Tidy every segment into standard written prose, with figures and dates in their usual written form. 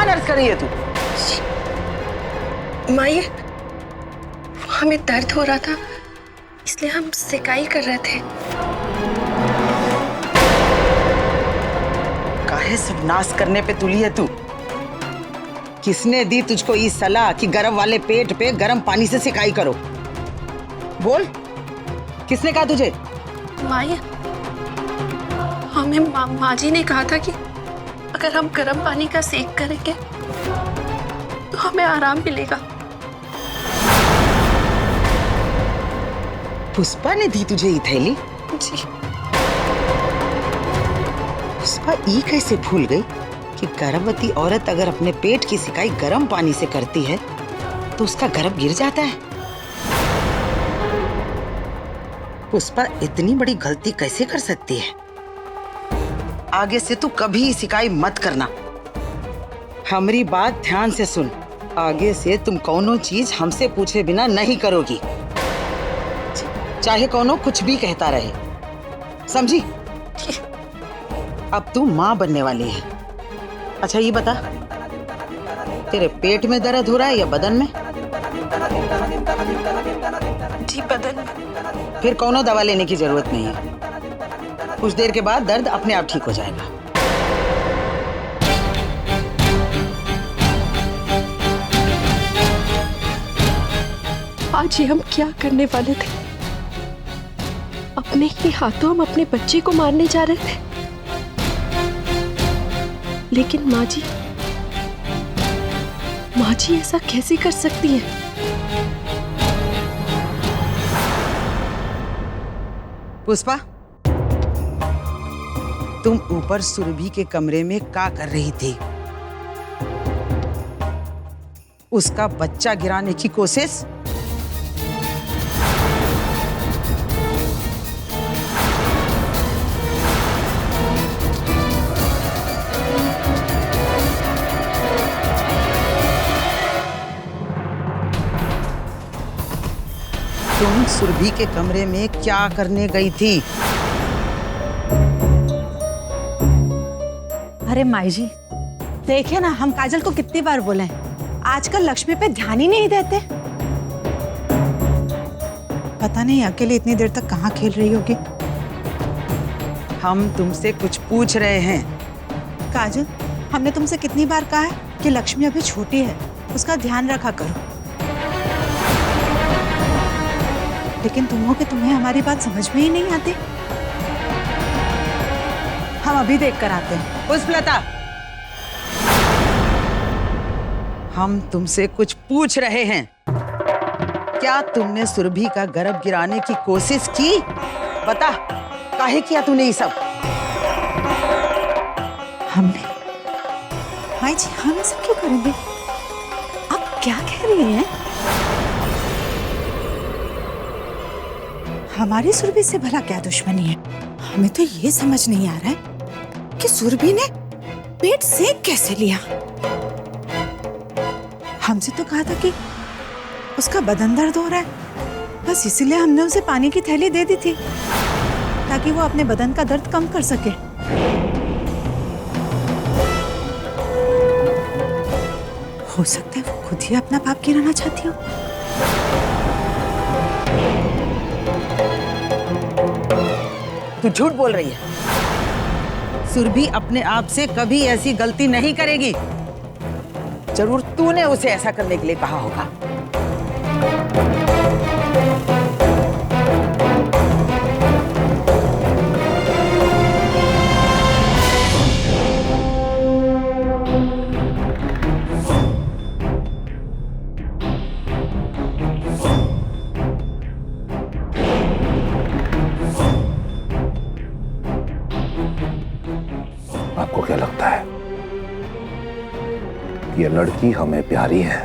दर्द कर रही है तू? माई, हमें दर्द हो रहा था इसलिए हम सिकाई कर रहे थे। काहे सब नाश करने पे तुली है तू? किसने दी तुझको ये सलाह कि गरम वाले पेट पे गरम पानी से सिकाई करो? बोल, किसने कहा तुझे? माई, हमें माँ जी ने कहा था कि अगर हम गर्म पानी का सेक करेंगे तो हमें आराम मिलेगा। पुष्पा ने दी तुझे ये थैली? जी। पुष्पा ये कैसे भूल गई कि गर्भवती औरत अगर अपने पेट की सिकाई गर्म पानी से करती है तो उसका गर्भ गिर जाता है। पुष्पा इतनी बड़ी गलती कैसे कर सकती है? आगे से तू कभी सिकाई मत करना। हमारी बात ध्यान से सुन। आगे से तुम कौनो चीज हमसे पूछे बिना नहीं करोगी, चाहे कौनो कुछ भी कहता रहे, समझी? अब तू माँ बनने वाली है। अच्छा ये बता, तेरे पेट में दर्द हो रहा है या बदन में? जी, बदन में। फिर कौनो दवा लेने की जरूरत नहीं है। कुछ देर के बाद दर्द अपने आप ठीक हो जाएगा। आज ये हम क्या करने वाले थे? अपने ही हाथों हम अपने बच्चे को मारने जा रहे थे, लेकिन माँ जी ऐसा कैसे कर सकती है? पुष्पा, तुम ऊपर सुरभि के कमरे में क्या कर रही थी? उसका बच्चा गिराने की कोशिश? तुम सुरभि के कमरे में क्या करने गई थी? अरे माई जी, देखिए ना, हम काजल को कितनी बार बोले, आजकल लक्ष्मी पे ध्यान ही नहीं देते। पता नहीं अकेले इतनी देर तक कहाँ खेल रही होगी। हम तुमसे कुछ पूछ रहे हैं। काजल, हमने तुमसे कितनी बार कहा है कि लक्ष्मी अभी छोटी है, उसका ध्यान रखा करो। लेकिन तुम हो कि तुम्हें हमारी बात समझ में ही नहीं आती। हम अभी देख कर आते हैं। पुष्पलता, हम तुमसे कुछ पूछ रहे हैं। क्या तुमने सुरभि का गर्भ गिराने की कोशिश की? बता, काहे किया तूने ये सब? हमने? माई जी, हम ऐसा क्यों करेंगे? आप क्या कह रही हैं? हमारी सुरभि से भला क्या दुश्मनी है? हमें तो ये समझ नहीं आ रहा है कि सुरभि ने पेट सेक कैसे लिया। हमसे तो कहा था कि उसका बदन दर्द हो रहा है, बस इसीलिए हमने उसे पानी की थैली दे दी थी ताकि वो अपने बदन का दर्द कम कर सके। हो सकता है वो खुद ही अपना पाप गिराना चाहती हो। तू झूठ बोल रही है। सुरभि अपने आप से कभी ऐसी गलती नहीं करेगी। जरूर तूने उसे ऐसा करने के लिए कहा होगा। आपको क्या लगता है कि ये लड़की हमें प्यारी है?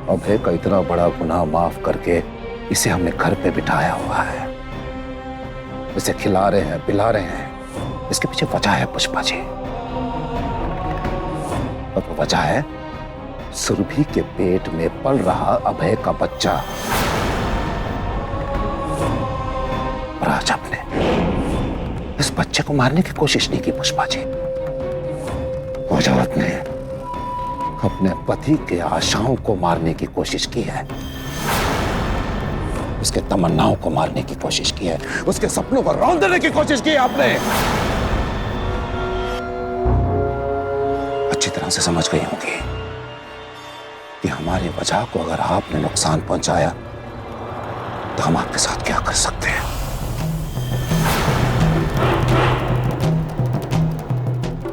अभय का इतना बड़ा गुनाह माफ करके इसे हमने घर पे बिठाया हुआ है, इसे खिला रहे हैं, पिला रहे हैं। इसके पीछे वजह है पुष्पा जी, और वो वजह है सुरभि के पेट में पल रहा अभय का बच्चा। और आज आपने इस बच्चे को मारने की कोशिश नहीं की पुष्पा जी, नवजात ने अपने पति के आशाओं को मारने की कोशिश की है, उसके तमन्नाओं को मारने की कोशिश की है, उसके सपनों को रौंद देने की कोशिश की है आपने। अच्छी तरह से समझ गई होंगी कि हमारी वजह को अगर आपने नुकसान पहुंचाया तो हम आपके साथ क्या कर सकते हैं।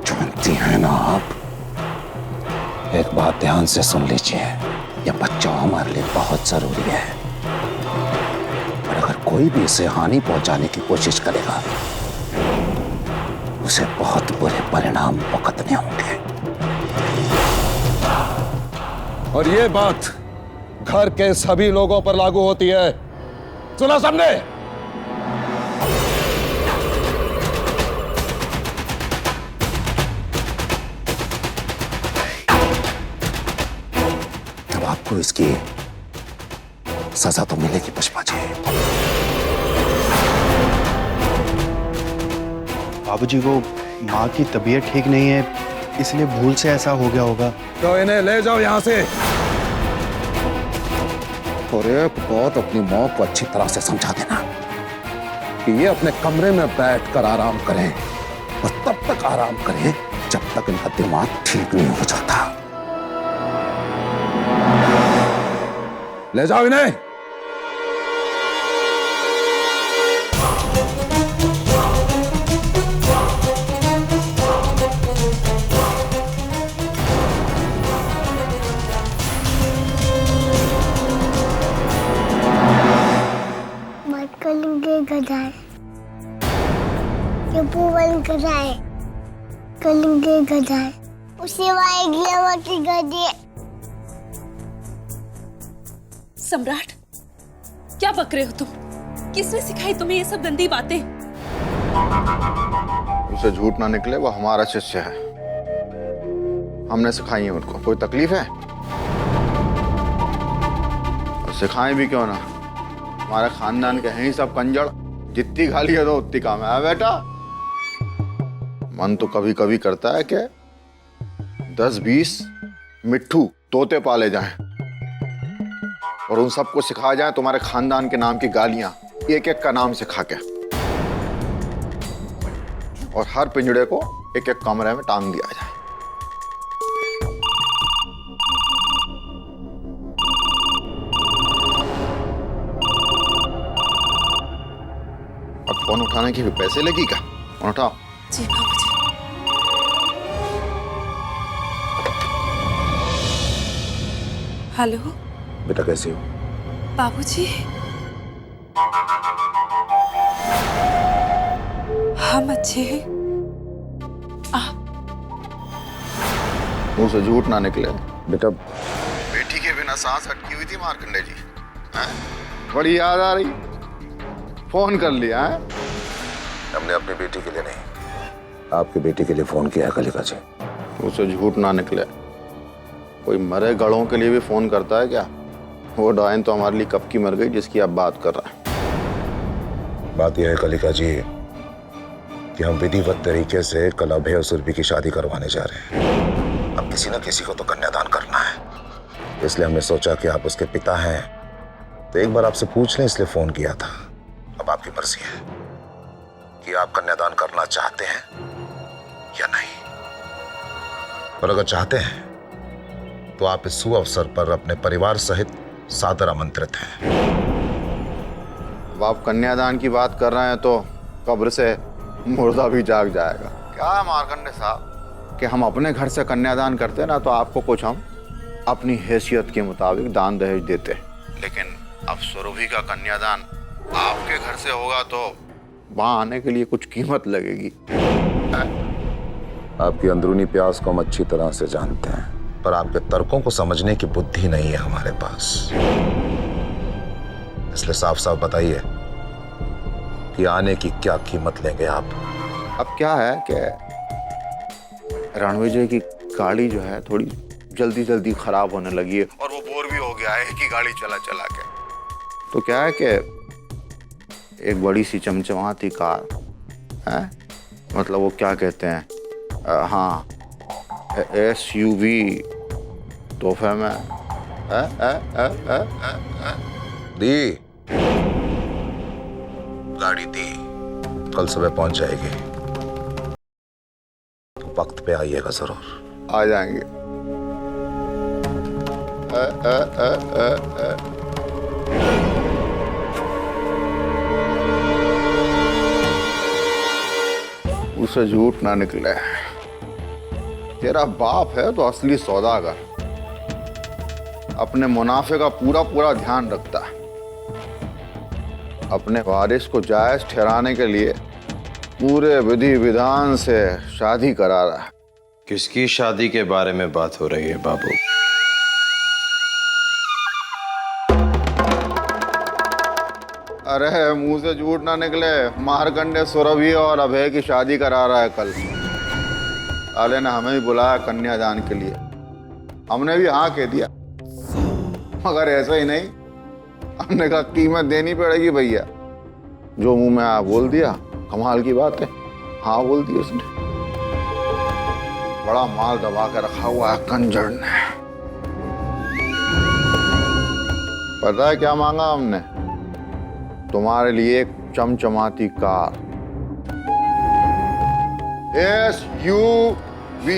जानती हैं ना आप, एक बात ध्यान से सुन लीजिए, यह बच्चा हमारे लिए बहुत जरूरी है, और अगर कोई भी इसे हानि पहुंचाने की कोशिश करेगा उसे बहुत बुरे परिणाम भुगतने होंगे। और ये बात घर के सभी लोगों पर लागू होती है, सुना सबने? अब आपको इसकी सजा तो मिलेगी पुष्पा जी। बाबूजी, वो माँ की तबीयत ठीक नहीं है, इसलिए भूल से ऐसा हो गया होगा। तो इन्हें ले जाओ यहां से, और एक बात अपनी माँ को अच्छी तरह से समझा देना कि ये अपने कमरे में बैठकर आराम करें, और तब तक आराम करें जब तक इनका दिमाग ठीक नहीं हो जाता। ले जाओ इन्हें। गधाए ये पूवन गधाए कलिंगे गधाए उसे वाएगी की गधे। सम्राट, क्या बक रहे हो तुम? किसने सिखाई तुम्हें ये सब गंदी बातें? उसे झूठ ना निकले, वो हमारा शिष्य है, हमने सिखाई है उनको। कोई तकलीफ है? सिखाएं भी क्यों ना, हमारे खानदान के हैं ही सब कंजड़, जितनी गाली है तो उतनी काम है। बेटा, मन तो कभी कभी करता है कि 10-20 मिट्ठू तोते पाले जाएं और उन सबको सिखाया जाए तुम्हारे खानदान के नाम की गालियां, एक एक का नाम सिखा के, और हर पिंजड़े को एक एक कमरे में टांग दिया जाए। अब फोन उठाने के भी पैसे लगी क्या? फोन उठाओ। जी बाबूजी। हेलो बेटा, कैसी हो? बाबूजी, हम अच्छे हैं। मुंह से झूठ ना निकले। बेटा, बेटी के बिना सांस अटकी हुई थी मार्कंडे जी, हैं? बड़ी याद आ रही, फोन कर लिया है? हमने अपनी बेटी के लिए नहीं, आपकी बेटी के लिए फोन किया है कलिका जी। मुझसे झूठ ना निकले। कोई मरे गड़ों के लिए भी फोन करता है क्या? वो डायन तो हमारे लिए कब की मर गई जिसकी आप बात कर रहे हैं। बात यह है कलिका जी कि हम विधिवत तरीके से कल अभय और सुरभि की शादी करवाने जा रहे हैं। अब किसी न किसी को तो कन्यादान करना है, इसलिए हमने सोचा कि आप उसके पिता हैं तो एक बार आपसे पूछ लें, इसलिए फोन किया था। अब आपकी मर्जी है कि आप कन्यादान करना चाहते हैं या नहीं, और अगर चाहते हैं तो आप इस सुअवसर पर अपने परिवार सहित सादर आमंत्रित हैं। अब आप कन्यादान की बात कर रहे हैं तो कब्र से मुर्दा भी जाग जाएगा। क्या है मार्कंडे साहब कि हम अपने घर से कन्यादान करते ना तो आपको कुछ हम अपनी हैसियत के मुताबिक दान दहेज देते, लेकिन अब सुरभि का कन्यादान आपके घर से होगा तो वहां आने के लिए कुछ कीमत लगेगी। आपकी अंदरूनी प्यास को हम अच्छी तरह से जानते हैं, पर आपके तर्कों को समझने की बुद्धि नहीं है हमारे पास, इसलिए साफ साफ बताइए कि आने की क्या कीमत लेंगे आप। अब क्या है कि रणविजय की गाड़ी जो है थोड़ी जल्दी जल्दी खराब होने लगी है और वो बोर भी हो गया है कि गाड़ी चला चला के। तो क्या है कि एक बड़ी सी चमचमाती कार है, मतलब वो क्या कहते हैं, हाँ, SUV तोहफे में दी गाड़ी दी, कल सुबह पहुंच जाएगी। तो वक्त पे आइएगा जरूर। आ जाएंगे। उसे झूठ ना निकले। तेरा बाप है तो असली सौदागर, अपने मुनाफे का पूरा पूरा ध्यान रखता है। अपने वारिस को जायज ठहराने के लिए पूरे विधि विधान से शादी करा रहा है। किसकी शादी के बारे में बात हो रही है बाबू? अरे मुंह से झूठ ना निकले। मारकंडे सुरभि और अभय की शादी करा रहा है कल। आले ने हमें भी बुलाया कन्यादान के लिए, हमने भी हाँ कह दिया। मगर ऐसा ही नहीं, हमने कहा कीमत देनी पड़ेगी भैया। जो मुंह में आया बोल दिया। कमाल की बात है, हाँ बोल दी उसने। बड़ा माल दबा के रखा हुआ है कंजर ने। पता है क्या मांगा हमने? तुम्हारे लिए एक चमचमाती कार, SUV।